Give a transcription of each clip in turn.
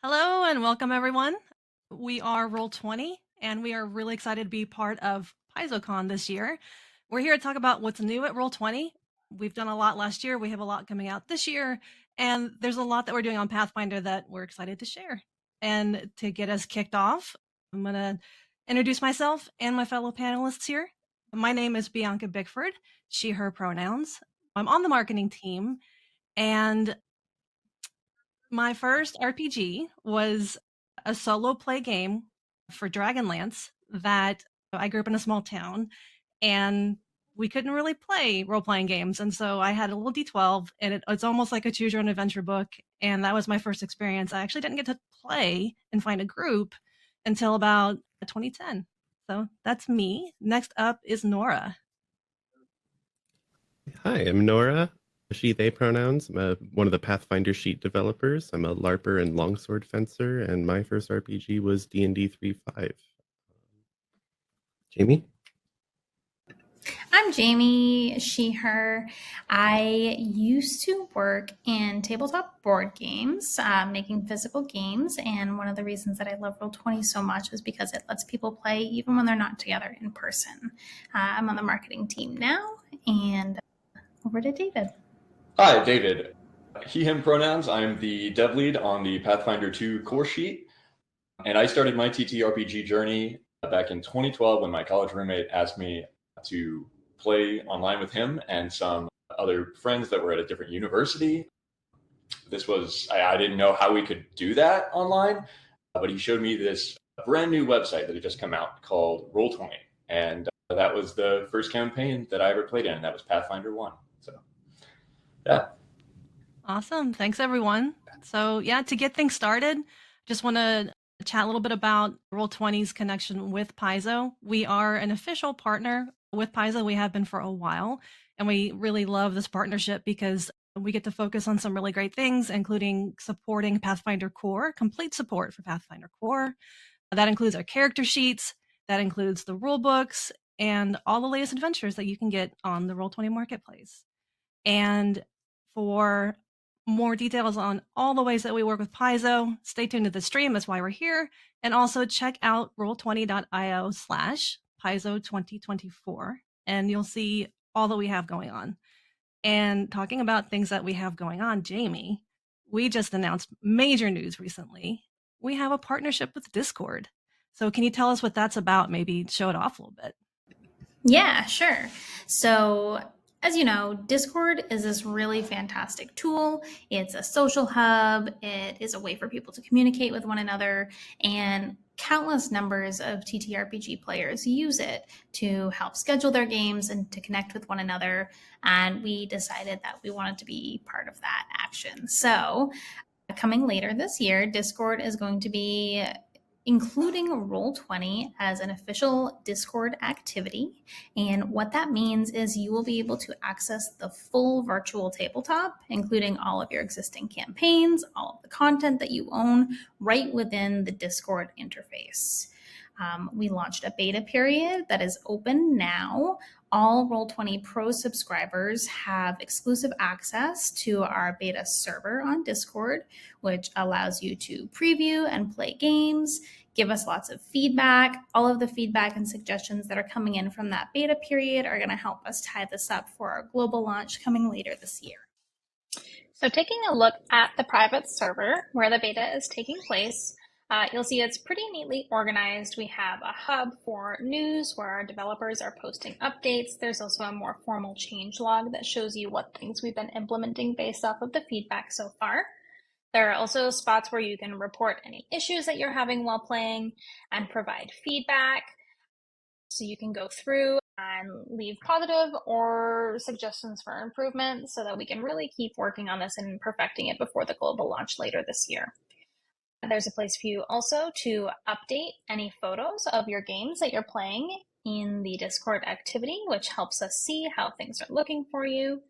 Hello and welcome everyone. We are Roll20 and we are really excited to be part of PaizoCon this year. We're here to talk about what's new at Roll20. We've done a lot last year. We have a lot coming out this year, and there's a lot that we're doing on Pathfinder that we're excited to share. And to get us kicked off, I'm going to introduce myself and my fellow panelists here. My name is Bianca Bickford, she, her pronouns. I'm on the marketing team, and my first RPG was a solo play game for Dragonlance that I grew up in a small town and we couldn't really play role playing games. And so I had a little D12 and it's almost like a choose your own adventure book. And that was my first experience. I actually didn't get to play and find a group until about 2010. So that's me. Next up is Nora. Hi, I'm Nora. She, they pronouns. I'm one of the Pathfinder sheet developers. I'm a LARPer and longsword fencer, and my first RPG was D&D 3.5. Jamie? I'm Jamie, she, her. I used to work in tabletop board games, making physical games. And one of the reasons that I love Roll20 so much is because it lets people play even when they're not together in person. I'm on the marketing team now, and over to David. Hi, David. He, him pronouns. I'm the dev lead on the Pathfinder 2 core sheet. And I started my TTRPG journey back in 2012 when my college roommate asked me to play online with him and some other friends that were at a different university. This was, I didn't know how we could do that online, but he showed me this brand new website that had just come out called Roll20. And that was the first campaign that I ever played in, and that was Pathfinder 1. So, yeah. Awesome. Thanks, everyone. So, yeah, to get things started, just want to chat a little bit about Roll20's connection with Paizo. We are an official partner with Paizo. We have been for a while, and we really love this partnership because we get to focus on some really great things, including supporting Pathfinder Core, complete support for Pathfinder Core. That includes our character sheets, that includes the rule books, and all the latest adventures that you can get on the Roll20 Marketplace. And for more details on all the ways that we work with Paizo, stay tuned to the stream. That's why we're here. And also check out roll20.io/Paizo2024, and you'll see all that we have going on. And talking about things that we have going on, Jamie, we just announced major news recently. We have a partnership with Discord. So can you tell us what that's about? Maybe show it off a little bit. Yeah, sure. So, as you know, Discord is this really fantastic tool. It's a social hub. It is a way for people to communicate with one another, and countless numbers of TTRPG players use it to help schedule their games and to connect with one another. And we decided that we wanted to be part of that action. So, coming later this year, Discord is going to be including Roll20 as an official Discord activity. And what that means is you will be able to access the full virtual tabletop, including all of your existing campaigns, all of the content that you own, right within the Discord interface. We launched a beta period that is open now. All Roll20 Pro subscribers have exclusive access to our beta server on Discord, which allows you to preview and play games, give us lots of feedback. All of the feedback and suggestions that are coming in from that beta period are going to help us tie this up for our global launch coming later this year. So taking a look at the private server where the beta is taking place, you'll see it's pretty neatly organized. We have a hub for news where our developers are posting updates. There's also a more formal change log that shows you what things we've been implementing based off of the feedback so far. There are also spots where you can report any issues that you're having while playing and provide feedback. So you can go through and leave positive or suggestions for improvement so that we can really keep working on this and perfecting it before the global launch later this year. There's a place for you also to update any photos of your games that you're playing in the Discord activity, which helps us see how things are looking for you.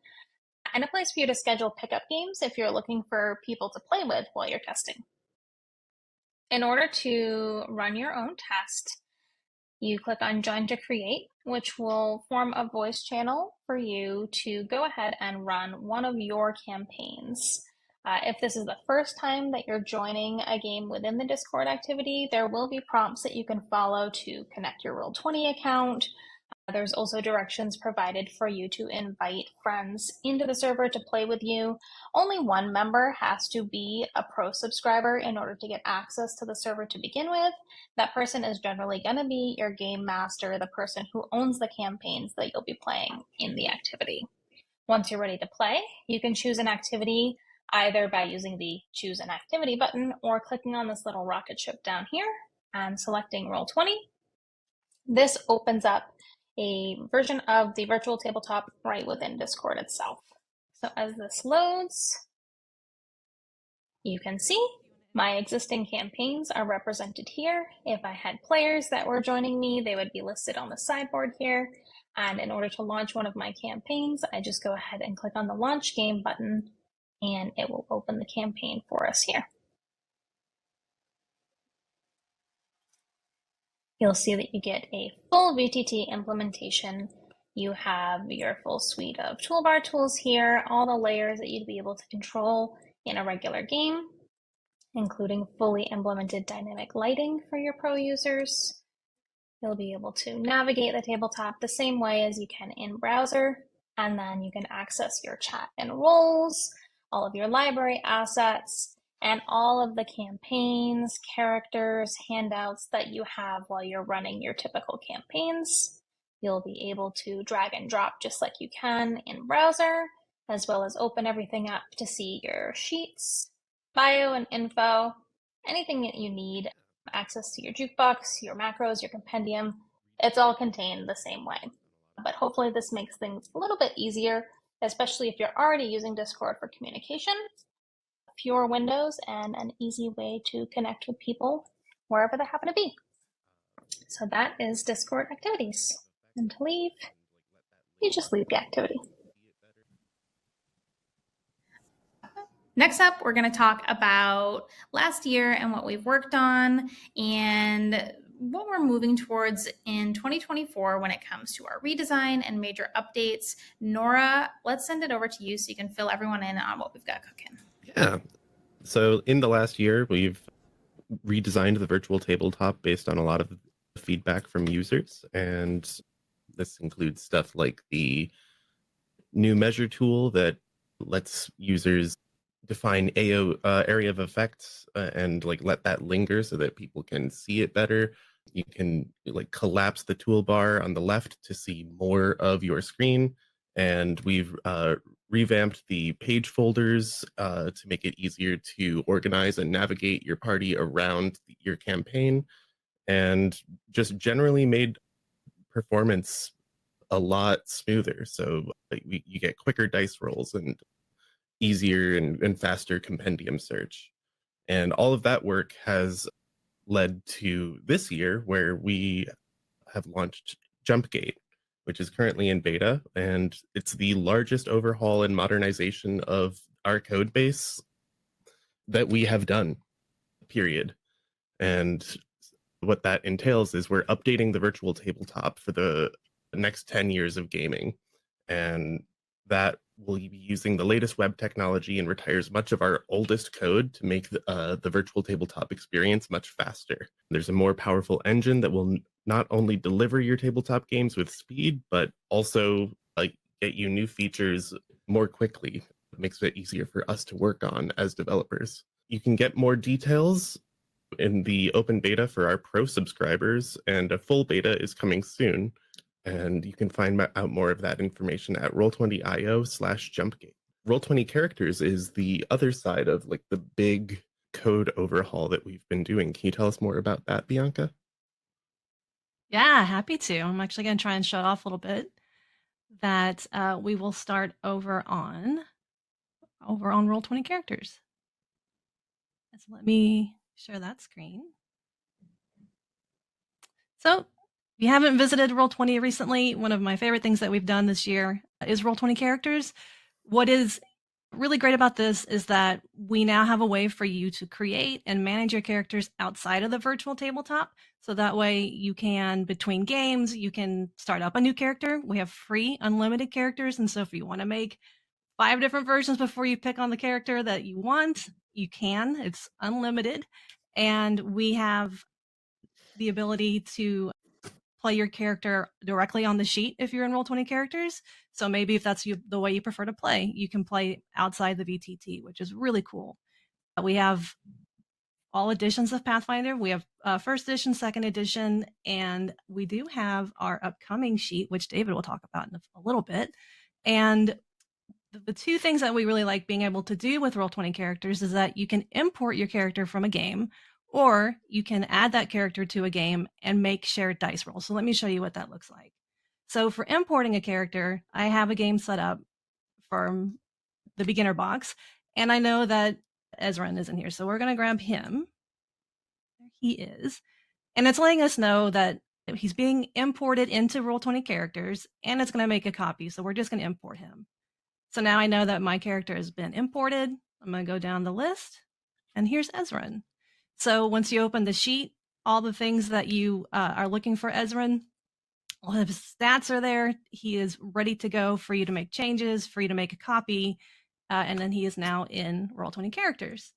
And a place for you to schedule pickup games if you're looking for people to play with while you're testing. In order to run your own test, you click on Join to Create, which will form a voice channel for you to go ahead and run one of your campaigns. If this is the first time that you're joining a game within the Discord activity, there will be prompts that you can follow to connect your Roll20 account. There's also directions provided for you to invite friends into the server to play with you. Only one member has to be a pro subscriber in order to get access to the server to begin with. That person is generally going to be your game master, the person who owns the campaigns that you'll be playing in the activity. Once you're ready to play, you can choose an activity either by using the Choose an Activity button or clicking on this little rocket ship down here and selecting Roll20. This opens up a version of the virtual tabletop right within Discord itself. So as this loads, you can see my existing campaigns are represented here. If I had players that were joining me, they would be listed on the sideboard here. And in order to launch one of my campaigns, I just go ahead and click on the Launch Game button, and it will open the campaign for us here. You'll see that you get a full VTT implementation. You have your full suite of toolbar tools here, all the layers that you'd be able to control in a regular game, including fully implemented dynamic lighting for your pro users. You'll be able to navigate the tabletop the same way as you can in browser, and then you can access your chat and roles, all of your library assets, and all of the campaigns, characters, handouts that you have while you're running your typical campaigns. You'll be able to drag and drop just like you can in browser, as well as open everything up to see your sheets, bio and info, anything that you need, access to your jukebox, your macros, your compendium. It's all contained the same way. But hopefully this makes things a little bit easier, especially if you're already using Discord for communication. Fewer windows and an easy way to connect with people wherever they happen to be. So that is Discord activities. And to leave, you just leave the activity. Next up, we're going to talk about last year and what we've worked on and what we're moving towards in 2024 when it comes to our redesign and major updates. Nora, let's send it over to you so you can fill everyone in on what we've got cooking. Yeah. So in the last year, we've redesigned the virtual tabletop based on a lot of feedback from users. And this includes stuff like the new measure tool that lets users define area of effects and like let that linger so that people can see it better. You can like collapse the toolbar on the left to see more of your screen. And we've revamped the page folders to make it easier to organize and navigate your party around your campaign, and just generally made performance a lot smoother. So you get quicker dice rolls and easier and faster compendium search. And all of that work has led to this year where we have launched Jumpgate, which is currently in beta, and it's the largest overhaul and modernization of our code base that we have done, period. And what that entails is we're updating the virtual tabletop for the next 10 years of gaming, and that will be using the latest web technology and retires much of our oldest code to make the virtual tabletop experience much faster. There's a more powerful engine that will not only deliver your tabletop games with speed, but also get you new features more quickly. It makes it easier for us to work on as developers. You can get more details in the open beta for our pro subscribers, and a full beta is coming soon. And you can find out more of that information at roll20.io/jumpgate. Roll20 Characters is the other side of like the big code overhaul that we've been doing. Can you tell us more about that, Bianca? Yeah, happy to. I'm actually going to try and show it off a little bit. That we will start over on Roll20 Characters. So let me share that screen. So if you haven't visited Roll20 recently, one of my favorite things that we've done this year is Roll20 Characters. What is really great about this is that we now have a way for you to create and manage your characters outside of the virtual tabletop. So that way you can, between games, you can start up a new character. We have free unlimited characters. And so if you want to make 5 different versions before you pick on the character that you want. You can. It's unlimited. And we have the ability to play your character directly on the sheet if you're in Roll20 Characters. So maybe if that's the way you prefer to play, you can play outside the VTT, which is really cool. We have all editions of Pathfinder. We have first edition, second edition, and we do have our upcoming sheet, which David will talk about in a little bit. And the 2 things that we really like being able to do with Roll20 Characters is that you can import your character from a game, or you can add that character to a game and make shared dice rolls. So let me show you what that looks like. So for importing a character, I have a game set up from the beginner box, and I know that Ezran isn't here. So we're going to grab him. There he is. And it's letting us know that he's being imported into Roll20 Characters, and it's going to make a copy. So we're just going to import him. So now I know that my character has been imported. I'm going to go down the list, and here's Ezran. So once you open the sheet, all the things that you are looking for Ezran, all of his stats are there. He is ready to go for you to make changes, for you to make a copy, and then he is now in Roll20 Characters.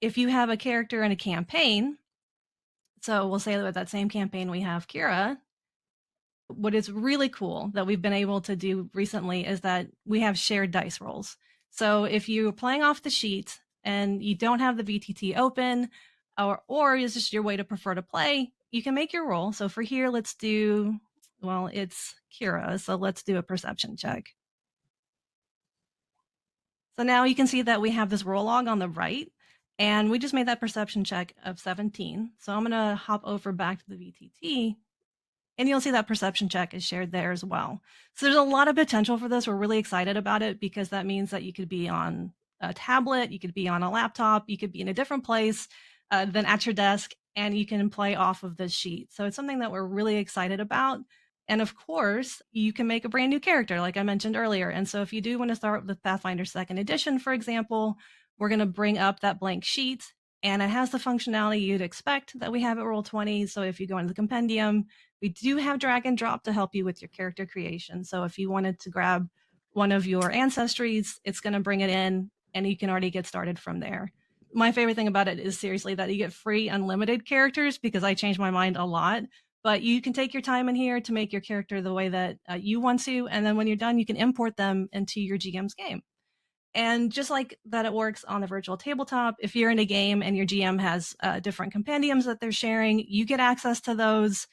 If you have a character in a campaign, so we'll say that with that same campaign we have Kira, what is really cool that we've been able to do recently is that we have shared dice rolls. So if you're playing off the sheet and you don't have the VTT open, or is just your way to prefer to play, you can make your roll. So for here, let's do, well, it's Kira, so let's do a perception check. So now you can see that we have this roll log on the right, and we just made that perception check of 17. So I'm going to hop over back to the VTT, and you'll see that perception check is shared there as well. So there's a lot of potential for this. We're really excited about it because that means that you could be on a tablet, you could be on a laptop, you could be in a different place than at your desk, and you can play off of this sheet. So it's something that we're really excited about. And of course, you can make a brand new character, like I mentioned earlier. And so if you do want to start with Pathfinder 2nd edition, for example, we're going to bring up that blank sheet, and it has the functionality you'd expect that we have at Roll20. So if you go into the compendium, we do have drag and drop to help you with your character creation. So if you wanted to grab one of your ancestries, it's going to bring it in, and you can already get started from there. My favorite thing about it is seriously that you get free unlimited characters, because I change my mind a lot. But you can take your time in here to make your character the way that you want to. And then when you're done, you can import them into your GM's game. And just like that it works on the virtual tabletop, if you're in a game and your GM has different compendiums that they're sharing, you get access to those.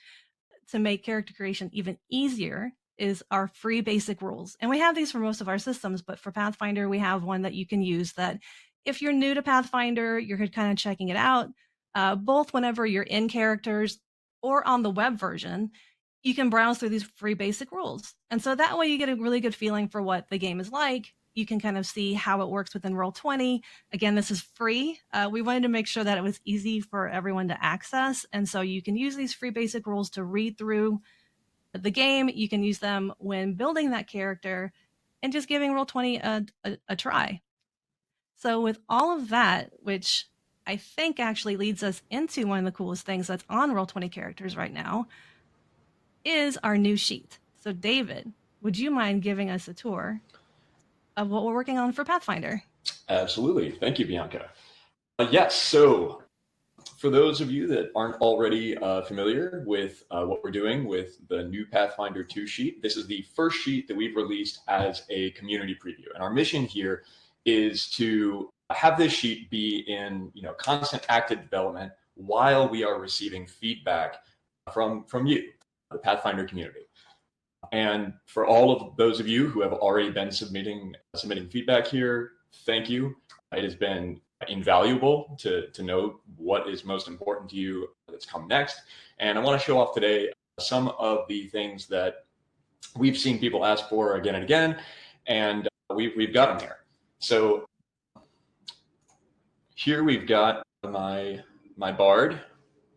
To make character creation even easier is our free basic rules. And we have these for most of our systems, but for Pathfinder, we have one that you can use that if you're new to Pathfinder, you're kind of checking it out, both whenever you're in characters or on the web version, you can browse through these free basic rules. And so that way you get a really good feeling for what the game is like. You can kind of see how it works within Roll20. Again, this is free. We wanted to make sure that it was easy for everyone to access. And so you can use these free basic rules to read through the game. You can use them when building that character and just giving Roll20 a try. So with all of that, which I think actually leads us into one of the coolest things that's on Roll20 Characters right now, is our new sheet. So David, would you mind giving us a tour of what we're working on for Pathfinder? Absolutely. Thank you, Bianca. Yes, so for those of you that aren't already familiar with what we're doing with the new Pathfinder 2 sheet, this is the first sheet that we've released as a community preview. And our mission here is to have this sheet be in constant active development while we are receiving feedback from you, the Pathfinder community. And for all of those of you who have already been submitting feedback here, thank you. It has been invaluable to know what is most important to you that's come next. And I want to show off today some of the things that we've seen people ask for again and again, and we've got them here. So here we've got my bard,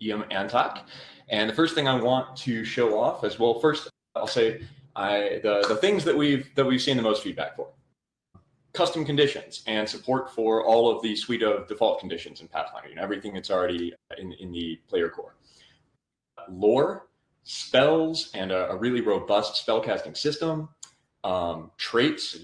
Iam Antak. And the first thing I want to show off as well, first I'll say the things that we've seen the most feedback for. Custom conditions and support for all of the suite of default conditions in Pathfinder, everything that's already in the player core. Lore, spells, and a really robust spellcasting system. Traits,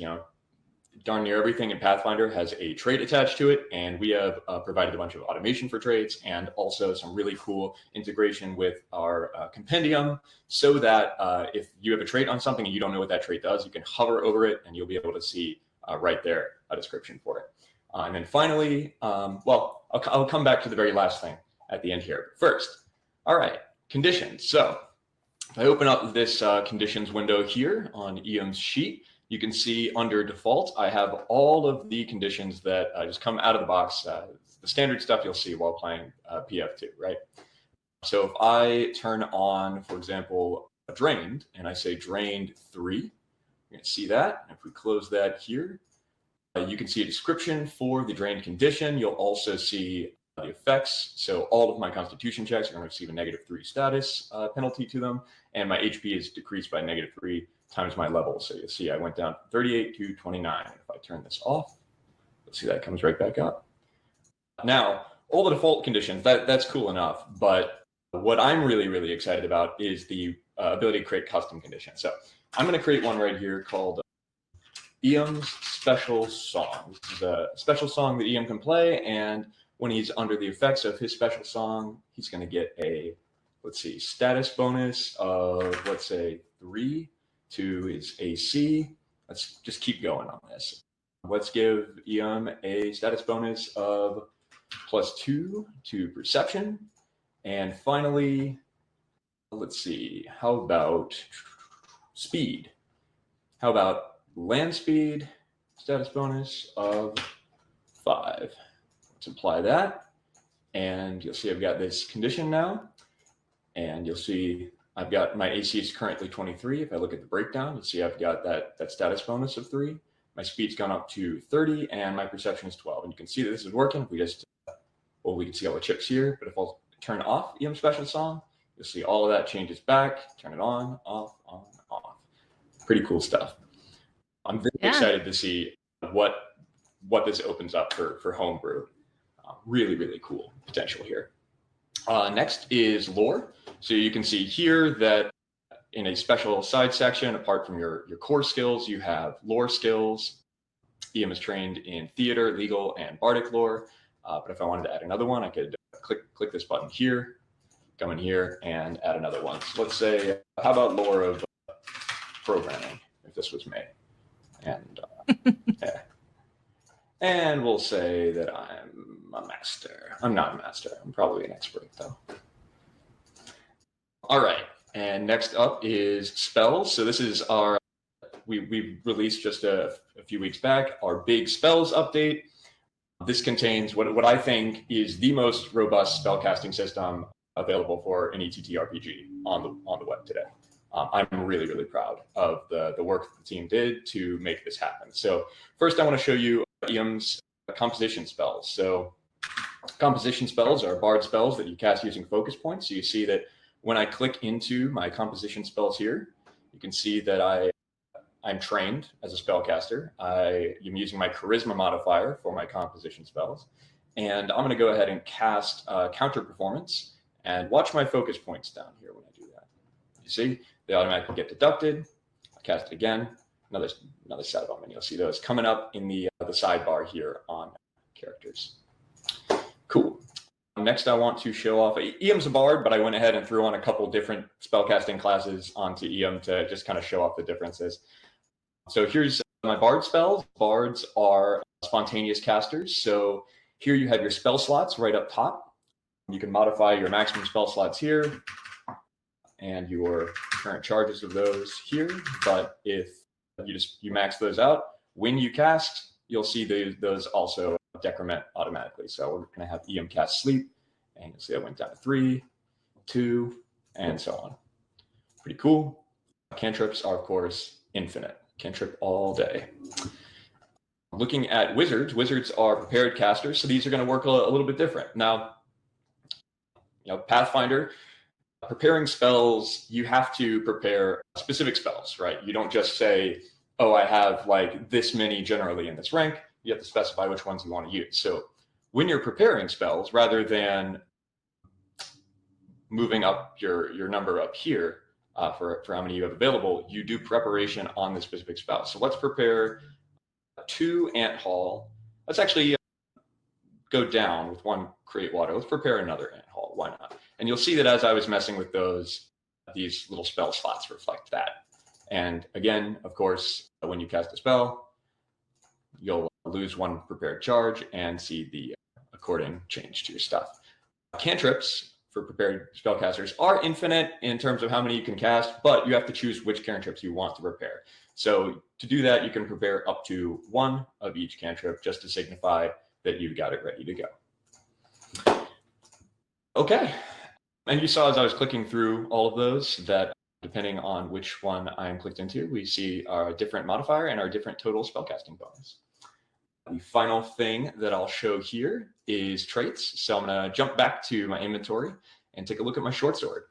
darn near everything in Pathfinder has a trait attached to it, and we have provided a bunch of automation for traits and also some really cool integration with our compendium, so that if you have a trait on something and you don't know what that trait does, you can hover over it and you'll be able to see right there a description for it. And then finally, well, I'll come back to the very last thing at the end here. First, all right, conditions. So if I open up this conditions window here on Ian's sheet, you can see under default, I have all of the conditions that just come out of the box, the standard stuff you'll see while playing PF2, right? So if I turn on, for example, drained, and I say drained 3, you're going to see that. If we close that here, you can see a description for the drained condition. You'll also see the effects. So all of my constitution checks are going to receive a -3 status penalty to them, and my HP is decreased by -3 times my level. So you'll see I went down from 38 to 29. If I turn this off, you'll see that comes right back up. Now, all the default conditions, that's cool enough, but what I'm really, really excited about is the ability to create custom conditions. So I'm going to create one right here called Iam's Special Song. This is a special song that Iam can play, and when he's under the effects of his special song, he's going to get a, let's see, status bonus of, let's say, 3 to his AC. Let's just keep going on this. Let's give Iam a status bonus of +2 to perception. And finally, let's see, how about speed? How about land speed, status bonus of 5. Let's apply that. And you'll see I've got this condition now. And you'll see I've got my AC is currently 23. If I look at the breakdown, you'll see I've got that status bonus of 3. My speed's gone up to 30, and my perception is 12. And you can see that this is working. If we just, well, we can see all the chips here. But if I'll turn off Iam's Special Song, you'll see all of that changes back. Turn it on, off, on, off. Pretty cool stuff. I'm very excited to see what this opens up for homebrew. Really, really cool potential here. Next is lore. So you can see here that in a special side section, apart from your core skills, you have lore skills. Iam is trained in theater, legal, and bardic lore. But if I wanted to add another one, I could click this button here, come in here, and add another one. So let's say, how about lore of programming, if this was me? And yeah. And we'll say that I'm a master. I'm not a master. I'm probably an expert, though. All right. And next up is spells. So this is our, we released just a few weeks back, our big spells update. This contains what I think is the most robust spellcasting system available for an ETTRPG on the web today. I'm really, really proud of the work that the team did to make this happen. So first I want to show you Iam's composition spells. So composition spells are bard spells that you cast using focus points. So you see that when I click into my composition spells here, you can see that I'm trained as a spellcaster. I am using my charisma modifier for my composition spells. And I'm going to go ahead and cast counter performance and watch my focus points down here when I do that. You see, they automatically get deducted. I cast it again. Another set of them, and you'll see those coming up in the sidebar here on characters. Cool. Next, I want to show off. Iam's a bard, but I went ahead and threw on a couple different spellcasting classes onto Iam to just kind of show off the differences. So here's my bard spells. Bards are spontaneous casters. So here you have your spell slots right up top. You can modify your maximum spell slots here and your current charges of those here. But if you max those out, when you cast, you'll see those also decrement automatically. So we're going to have Iam cast sleep, and you'll see I went down to 3, 2, and so on. Pretty cool. Cantrips are, of course, infinite. Cantrip all day. Looking at wizards, wizards are prepared casters, so these are going to work a little bit different. Now, Pathfinder, preparing spells, you have to prepare specific spells, right? You don't just say, oh, I have like this many generally in this rank. You have to specify which ones you want to use. So when you're preparing spells, rather than moving up your number up here for how many you have available, you do preparation on the specific spell. So let's prepare 2 ant haul. Let's actually go down with 1 create water. Let's prepare another ant haul. Why not? And you'll see that as I was messing with those, these little spell slots reflect that. And again, of course, when you cast a spell, you'll lose 1 prepared charge and see the according change to your stuff. Cantrips for prepared spellcasters are infinite in terms of how many you can cast, but you have to choose which cantrips you want to prepare. So to do that, you can prepare up to 1 of each cantrip just to signify that you've got it ready to go. Okay. And you saw as I was clicking through all of those that depending on which one I'm clicked into, we see our different modifier and our different total spellcasting bonus. The final thing that I'll show here is traits. So I'm going to jump back to my inventory and take a look at my short sword.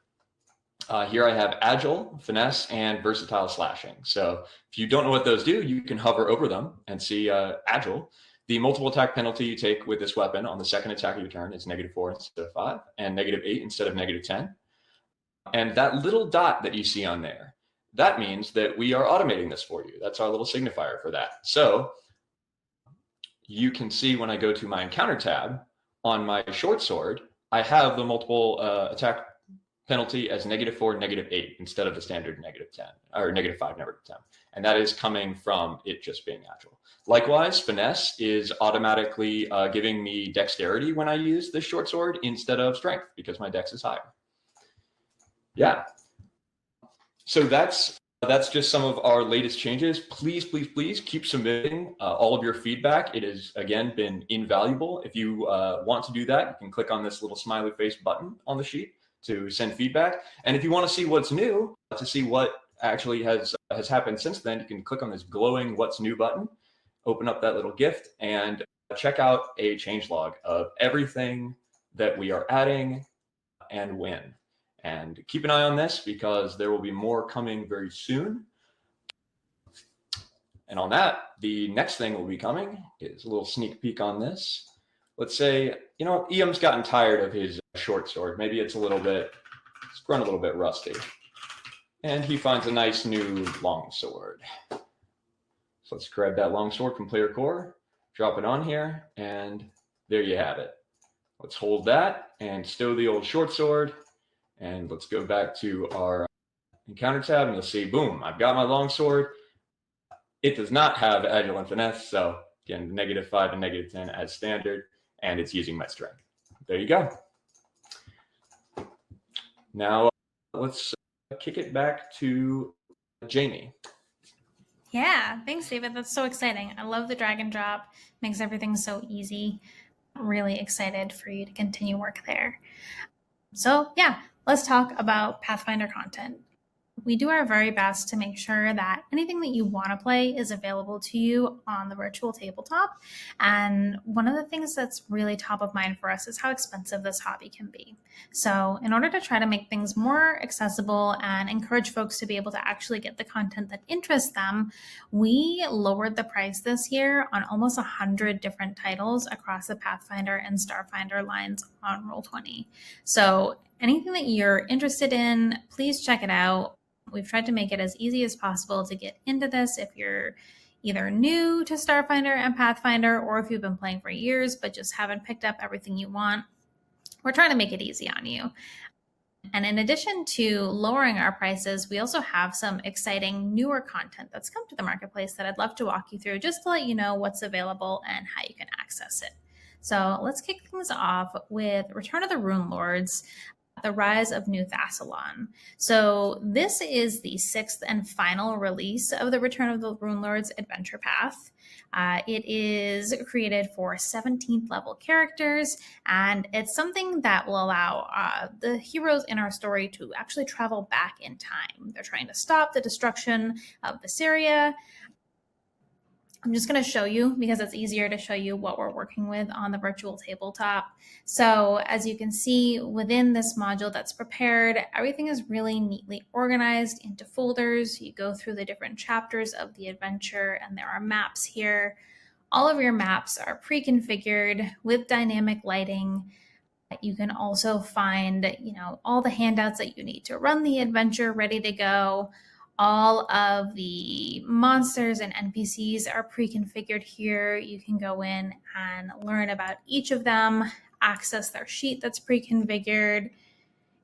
Here I have agile, finesse, and versatile slashing. So if you don't know what those do, you can hover over them and see agile. The multiple attack penalty you take with this weapon on the second attack of your turn is -4 instead of 5, and -8 instead of -10. And that little dot that you see on there, that means that we are automating this for you. That's our little signifier for that. So you can see when I go to my encounter tab on my short sword, I have the multiple attack penalty as -4, -8 instead of the standard -10 or -5, -10. And that is coming from it just being agile. Likewise, finesse is automatically giving me dexterity when I use this short sword instead of strength because my dex is higher. Yeah. So that's just some of our latest changes. Please, please, please keep submitting all of your feedback. It has, again, been invaluable. If you want to do that, you can click on this little smiley face button on the sheet to send feedback. And if you want to see what's new, to see what actually has happened since then, you can click on this glowing what's new button, open up that little gift, and check out a changelog of everything that we are adding and when. And keep an eye on this because there will be more coming very soon. And on that, the next thing will be coming is a little sneak peek on this. Let's say, you know, Iam's gotten tired of his short sword. Maybe it's run a little bit rusty. And he finds a nice new long sword. So let's grab that long sword from player core, drop it on here, and there you have it. Let's hold that and stow the old short sword. And let's go back to our encounter tab and you'll see, boom, I've got my longsword. It does not have agile and finesse. So again, -5 and -10 as standard, and it's using my strength. There you go. Now let's kick it back to Jamie. Yeah, thanks, David. That's so exciting. I love the drag and drop. Makes everything so easy. Really excited for you to continue work there. So yeah, let's talk about Pathfinder content. We do our very best to make sure that anything that you want to play is available to you on the virtual tabletop. And one of the things that's really top of mind for us is how expensive this hobby can be. So in order to try to make things more accessible and encourage folks to be able to actually get the content that interests them, we lowered the price this year on almost 100 different titles across the Pathfinder and Starfinder lines on Roll20. So anything that you're interested in, please check it out. We've tried to make it as easy as possible to get into this if you're either new to Starfinder and Pathfinder, or if you've been playing for years but just haven't picked up everything you want. We're trying to make it easy on you. And in addition to lowering our prices, we also have some exciting newer content that's come to the marketplace that I'd love to walk you through just to let you know what's available and how you can access it. So let's kick things off with Return of the Rune Lords, The Rise of New Thassalon. So this is the 6th and final release of the Return of the Rune Lords adventure path. It is created for 17th level characters, and it's something that will allow the heroes in our story to actually travel back in time. They're trying to stop the destruction of Visseria. I'm just going to show you because it's easier to show you what we're working with on the virtual tabletop. So as you can see within this module that's prepared, everything is really neatly organized into folders. You go through the different chapters of the adventure and there are maps here. All of your maps are pre-configured with dynamic lighting. You can also find, all the handouts that you need to run the adventure ready to go. All of the monsters and NPCs are pre-configured here. You can go in and learn about each of them, access their sheet that's pre-configured,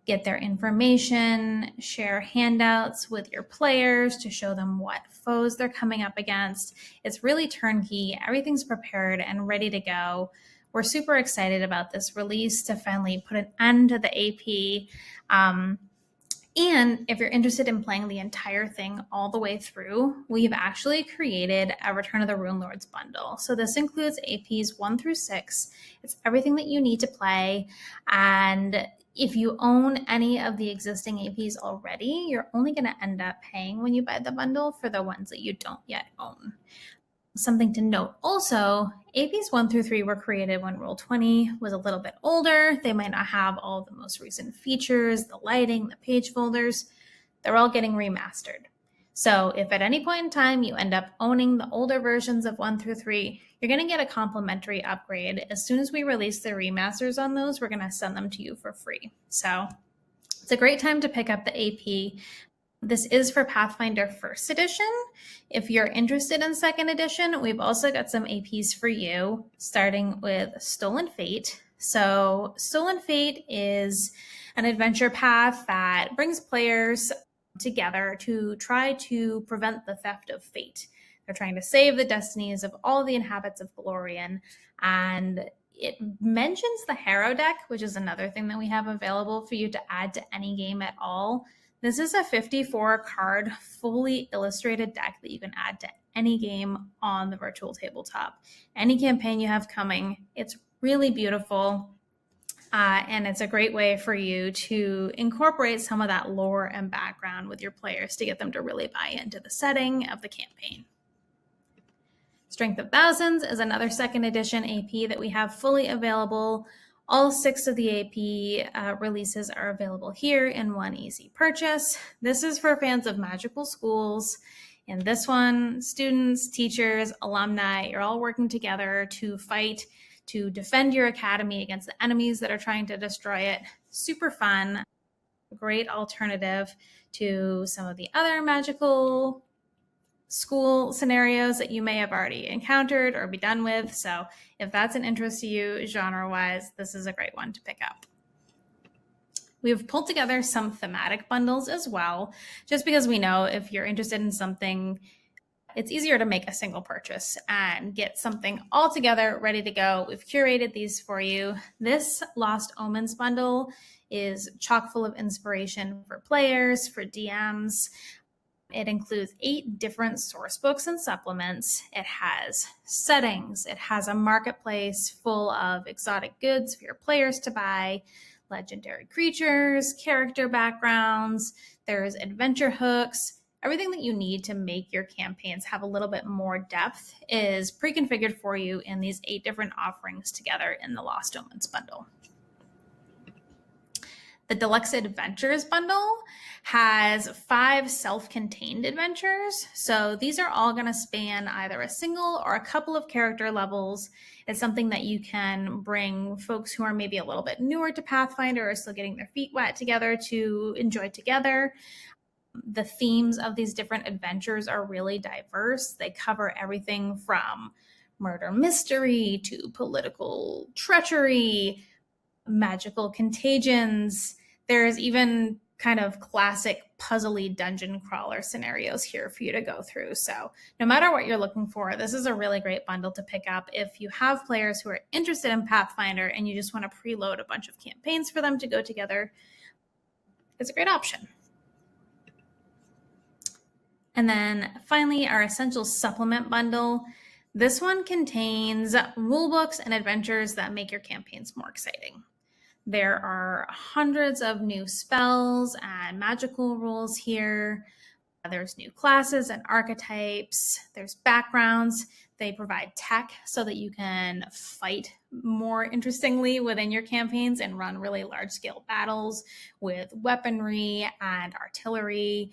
get their information, share handouts with your players to show them what foes they're coming up against. It's really turnkey. Everything's prepared and ready to go. We're super excited about this release to finally put an end to the AP. And if you're interested in playing the entire thing all the way through, we've actually created a Return of the Rune Lords bundle. So this includes APs 1 through 6. It's everything that you need to play. And if you own any of the existing APs already, you're only going to end up paying when you buy the bundle for the ones that you don't yet own. Something to note also, APs 1 through 3 were created when Roll20 was a little bit older. They might not have all the most recent features, the lighting, the page folders. They're all getting remastered. So if at any point in time you end up owning the older versions of 1 through 3, you're going to get a complimentary upgrade. As soon as we release the remasters on those, we're going to send them to you for free. So it's a great time to pick up the AP. This is for Pathfinder First Edition. If you're interested in Second Edition, we've also got some APs for you, starting with Stolen Fate. So Stolen Fate is an adventure path that brings players together to try to prevent the theft of fate. They're trying to save the destinies of all the inhabitants of Glorian, and it mentions the Harrow deck, which is another thing that we have available for you to add to any game at all. This is a 54 card, fully illustrated deck that you can add to any game on the virtual tabletop. Any campaign you have coming, it's really beautiful. And it's a great way for you to incorporate some of that lore and background with your players to get them to really buy into the setting of the campaign. Strength of Thousands is another second edition AP that we have fully available. All 6 of the AP releases are available here in one easy purchase. This is for fans of magical schools. In this one, students, teachers, alumni, you're all working together to fight to defend your academy against the enemies that are trying to destroy it. Super fun, great alternative to some of the other magical school scenarios that you may have already encountered or be done with. So if that's an interest to you genre-wise, this is a great one to pick up. We've pulled together some thematic bundles as well, just because we know if you're interested in something, it's easier to make a single purchase and get something all together ready to go. We've curated these for you. This Lost Omens bundle is chock full of inspiration for players, for DMs. It includes 8 different source books and supplements. It has settings. It has a marketplace full of exotic goods for your players to buy, legendary creatures, character backgrounds. There's adventure hooks. Everything that you need to make your campaigns have a little bit more depth is pre-configured for you in these 8 different offerings together in the Lost Omens bundle. The Deluxe Adventures bundle has 5 self-contained adventures. So these are all going to span either a single or a couple of character levels. It's something that you can bring folks who are maybe a little bit newer to Pathfinder or still getting their feet wet together to enjoy together. The themes of these different adventures are really diverse. They cover everything from murder mystery to political treachery, magical contagions. There's even kind of classic puzzly dungeon crawler scenarios here for you to go through. So no matter what you're looking for, this is a really great bundle to pick up if you have players who are interested in Pathfinder and you just want to preload a bunch of campaigns for them to go together. It's a great option. And then finally, our Essential Supplement bundle. This one contains rulebooks and adventures that make your campaigns more exciting. There are hundreds of new spells and magical rules here. There's new classes and archetypes. There's backgrounds. They provide tech so that you can fight more interestingly within your campaigns and run really large-scale battles with weaponry and artillery,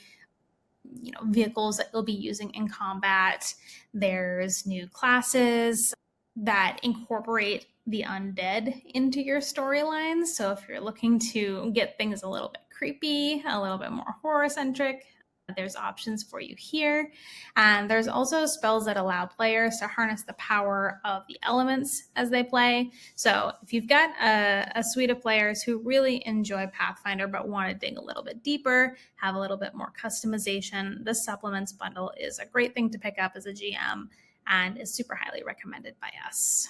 vehicles that you'll be using in combat. There's new classes that incorporate the undead into your storylines. So if you're looking to get things a little bit creepy, a little bit more horror-centric, There's options for you here. And there's also spells that allow players to harness the power of the elements as they play. So if you've got a suite of players who really enjoy Pathfinder but want to dig a little bit deeper, have a little bit more customization, the supplements bundle is a great thing to pick up as a GM and is super highly recommended by us.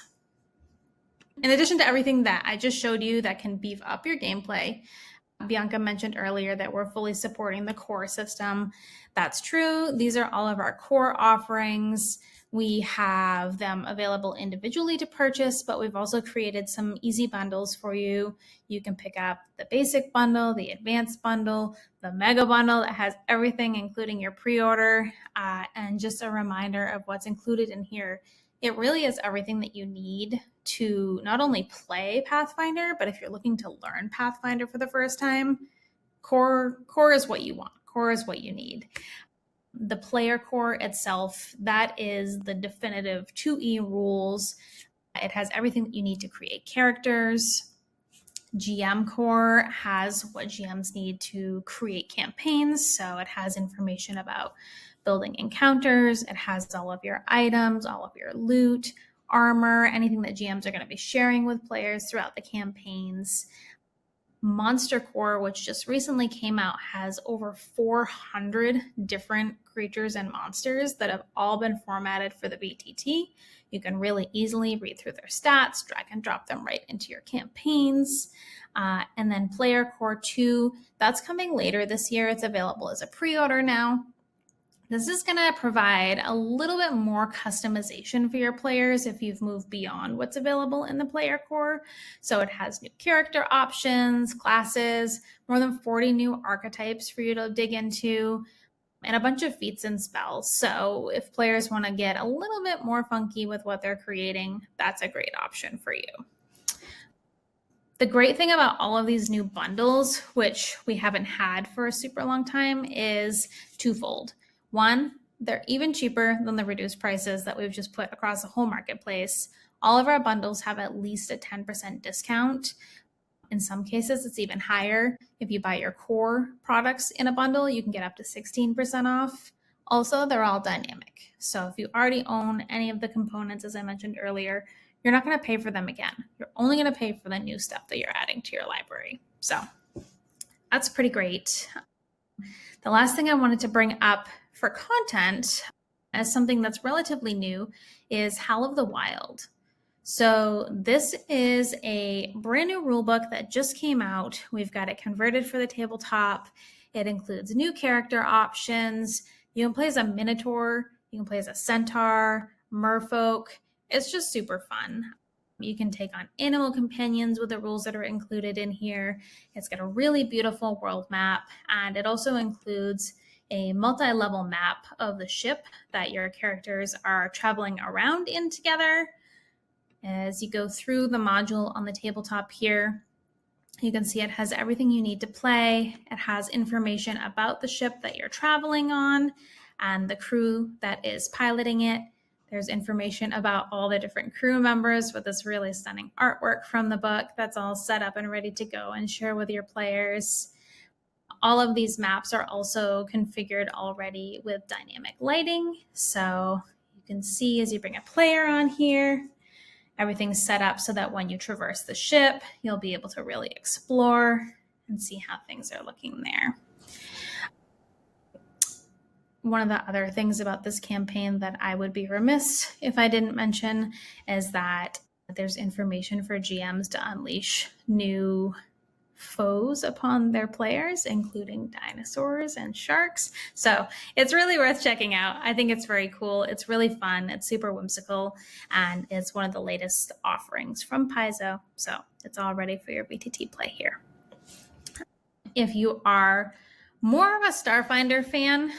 In addition to everything that I just showed you that can beef up your gameplay, Bianca mentioned earlier that we're fully supporting the core system. That's true. These are all of our core offerings. We have them available individually to purchase, but we've also created some easy bundles for you. You can pick up the basic bundle, the advanced bundle, the mega bundle that has everything, including your pre-order. And just a reminder of what's included in here. It really is everything that you need to not only play Pathfinder, but if you're looking to learn Pathfinder for the first time, core is what you want. Core is what you need. The player core itself, that is the definitive 2E rules. It has everything that you need to create characters. GM core has what GMs need to create campaigns. So it has information about building encounters. It has all of your items, all of your loot, armor, anything that GMs are going to be sharing with players throughout the campaigns. Monster Core, which just recently came out, has over 400 different creatures and monsters that have all been formatted for the VTT. You can really easily read through their stats, drag and drop them right into your campaigns. And then Player Core 2, that's coming later this year. It's available as a pre-order now. This is going to provide a little bit more customization for your players if you've moved beyond what's available in the player core. So it has new character options, classes, more than 40 new archetypes for you to dig into, and a bunch of feats and spells. So if players want to get a little bit more funky with what they're creating, that's a great option for you. The great thing about all of these new bundles, which we haven't had for a super long time, is twofold. One, they're even cheaper than the reduced prices that we've just put across the whole marketplace. All of our bundles have at least a 10% discount. In some cases, it's even higher. If you buy your core products in a bundle, you can get up to 16% off. Also, they're all dynamic. So if you already own any of the components, as I mentioned earlier, you're not going to pay for them again. You're only going to pay for the new stuff that you're adding to your library. So that's pretty great. The last thing I wanted to bring up for content as something that's relatively new is Howl of the Wild. So this is a brand new rulebook that just came out. We've got it converted for the tabletop. It includes new character options. You can play as a minotaur. You can play as a centaur, merfolk. It's just super fun. You can take on animal companions with the rules that are included in here. It's got a really beautiful world map, and it also includes a multi-level map of the ship that your characters are traveling around in together. As you go through the module on the tabletop here, you can see it has everything you need to play. It has information about the ship that you're traveling on and the crew that is piloting it. There's information about all the different crew members with this really stunning artwork from the book that's all set up and ready to go and share with your players. All of these maps are also configured already with dynamic lighting. So you can see as you bring a player on here, everything's set up so that when you traverse the ship, you'll be able to really explore and see how things are looking there. One of the other things about this campaign that I would be remiss if I didn't mention is that there's information for GMs to unleash new foes upon their players, including dinosaurs and sharks. So it's really worth checking out. I think it's very cool. It's really fun. It's super whimsical, and it's one of the latest offerings from Paizo. So it's all ready for your VTT play here. If you are more of a Starfinder fan,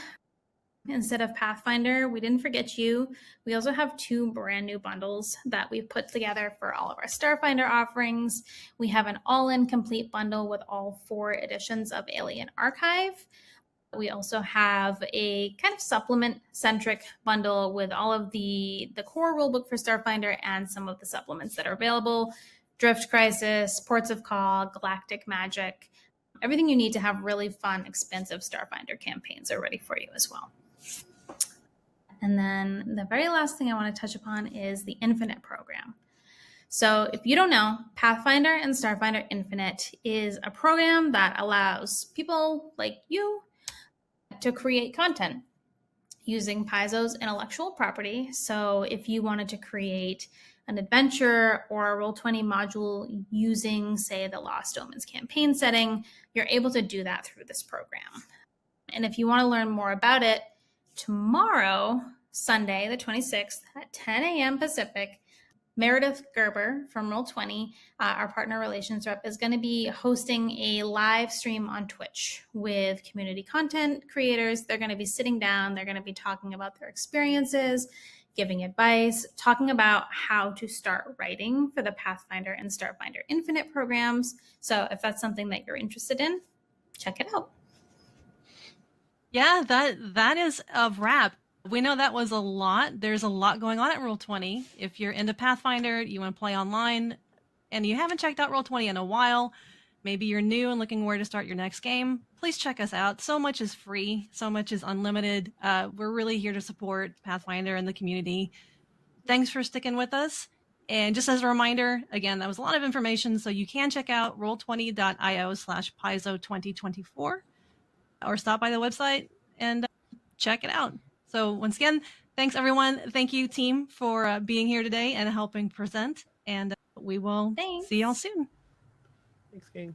instead of Pathfinder, we didn't forget you. We also have 2 brand new bundles that we've put together for all of our Starfinder offerings. We have an all-in complete bundle with all 4 editions of Alien Archive. We also have a kind of supplement-centric bundle with all of the core rulebook for Starfinder and some of the supplements that are available. Drift Crisis, Ports of Call, Galactic Magic. everything you need to have really fun, expensive Starfinder campaigns are ready for you as well. And then the very last thing I want to touch upon is the Infinite program. So if you don't know, Pathfinder and Starfinder Infinite is a program that allows people like you to create content using Paizo's intellectual property. So if you wanted to create an adventure or a Roll20 module using, say, the Lost Omens campaign setting, you're able to do that through this program. And if you want to learn more about it, tomorrow, Sunday, the 26th at 10 a.m. Pacific, Meredith Gerber from Roll20, our partner relations rep, is going to be hosting a live stream on Twitch with community content creators. They're going to be sitting down. They're going to be talking about their experiences, giving advice, talking about how to start writing for the Pathfinder and Starfinder Infinite programs. So if that's something that you're interested in, check it out. Yeah, that is a wrap. We know that was a lot. There's a lot going on at Roll20. If you're into Pathfinder, you want to play online, and you haven't checked out Roll20 in a while, maybe you're new and looking where to start your next game, please check us out. So much is free. So much is unlimited. We're really here to support Pathfinder and the community. Thanks for sticking with us. And just as a reminder, again, that was a lot of information, so you can check out roll20.io/Paizo2024 or stop by the website and check it out. So once again, thanks everyone. Thank you, team, for being here today and helping present. And we will see y'all soon. Thanks, gang.